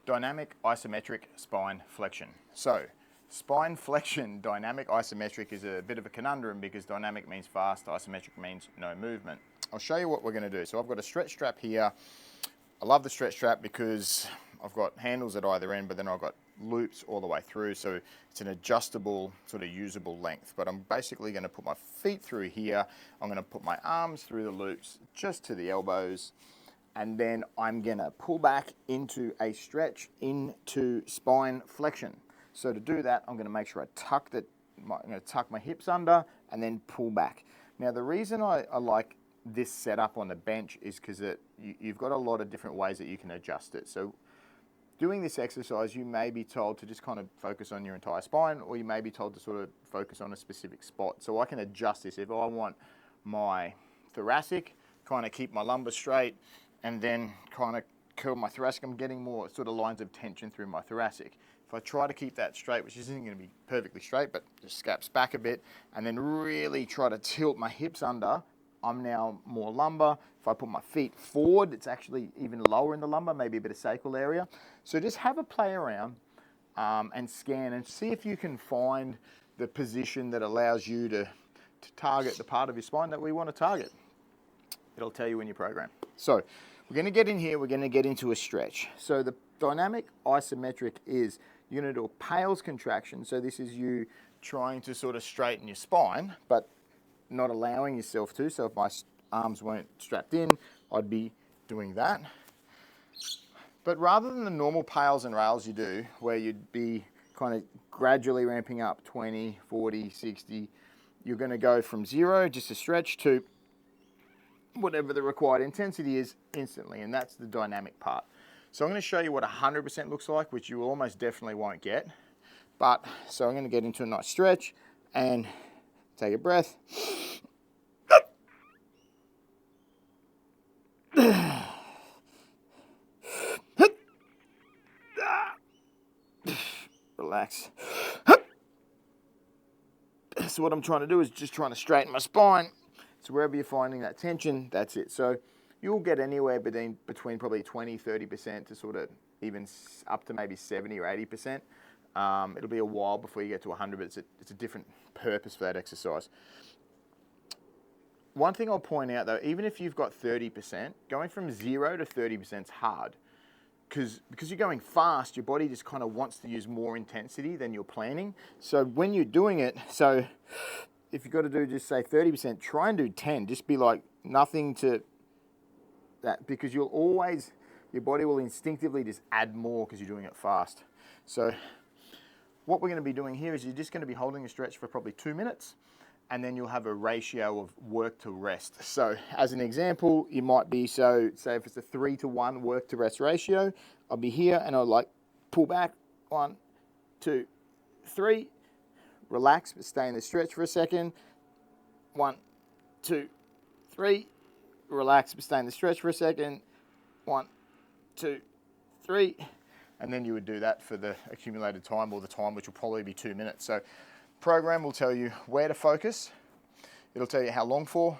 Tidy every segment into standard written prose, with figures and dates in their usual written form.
Dynamic isometric spine flexion. So, spine flexion, dynamic isometric is a bit of a conundrum because dynamic means fast, isometric means no movement. I'll show you what we're going to do. So I've got a stretch strap here. I love the stretch strap because I've got handles at either end, but then I've got loops all the way through, so it's an adjustable, sort of usable length. But I'm basically going to put my feet through here. I'm going to put my arms through the loops just to the elbows, and then I'm going to pull back into a stretch into spine flexion. So to do that, I'm going to make sure I'm going to tuck my hips under and then pull back. Now the reason I like this setup on the bench is because you've got a lot of different ways that you can adjust it. So doing this exercise, you may be told to just kind of focus on your entire spine, or you may be told to sort of focus on a specific spot. So I can adjust this. If I want my thoracic, kind of keep my lumbar straight, and then kind of curl my thoracic, I'm getting more sort of lines of tension through my thoracic. If I try to keep that straight, which isn't going to be perfectly straight, but just scaps back a bit, and then really try to tilt my hips under, I'm now more lumbar. If I put my feet forward, it's actually even lower in the lumbar, maybe a bit of sacral area. So just have a play around and scan and see if you can find the position that allows you to target the part of your spine that we want to target. It'll tell you in your program. So we're going to get in here, we're going to get into a stretch. So the dynamic isometric is you're going to do a Pales contraction. So this is you trying to sort of straighten your spine, but not allowing yourself to. So if my arms weren't strapped in, I'd be doing that. But rather than the normal Pales and rails you do, where you'd be kind of gradually ramping up 20, 40, 60, you're going to go from 0, just a stretch, to whatever the required intensity is instantly, and that's the dynamic part. So I'm going to show you what 100% looks like, which you almost definitely won't get. But, so I'm going to get into a nice stretch and take a breath. Relax. So what I'm trying to do is just trying to straighten my spine. So wherever you're finding that tension, that's it. So you'll get anywhere between probably 20, 30% to sort of even up to maybe 70 or 80%. It'll be a while before you get to 100, but it's a different purpose for that exercise. One thing I'll point out though, even if you've got 30%, going from 0 to 30% is hard. Because you're going fast, your body just kind of wants to use more intensity than you're planning. So when you're doing it, so if you've got to do just say 30%, try and do 10. Just be like nothing to that, because you'll always, your body will instinctively just add more because you're doing it fast. So what we're going to be doing here is you're just going to be holding a stretch for probably 2 minutes, and then you'll have a ratio of work to rest. So as an example, you might be, so say if it's a 3-to-1 work to rest ratio, I'll be here and I'll like pull back, 1, 2, 3, relax, but stay in the stretch for a second, 1, 2, 3, relax, but stay in the stretch for a second, 1, 2, 3, and then you would do that for the accumulated time, or the time, which will probably be 2 minutes. So program will tell you where to focus. It'll tell you how long for.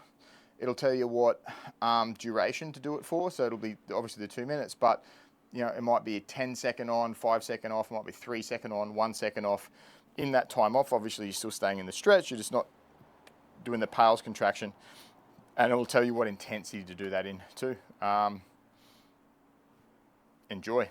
It'll tell you what duration to do it for. So it'll be obviously the 2 minutes, but you know, it might be a 10-second on, 5-second off. It might be 3-second on, 1-second off. In that time off, obviously you're still staying in the stretch. You're just not doing the Pales contraction, and it will tell you what intensity to do that in too. Enjoy.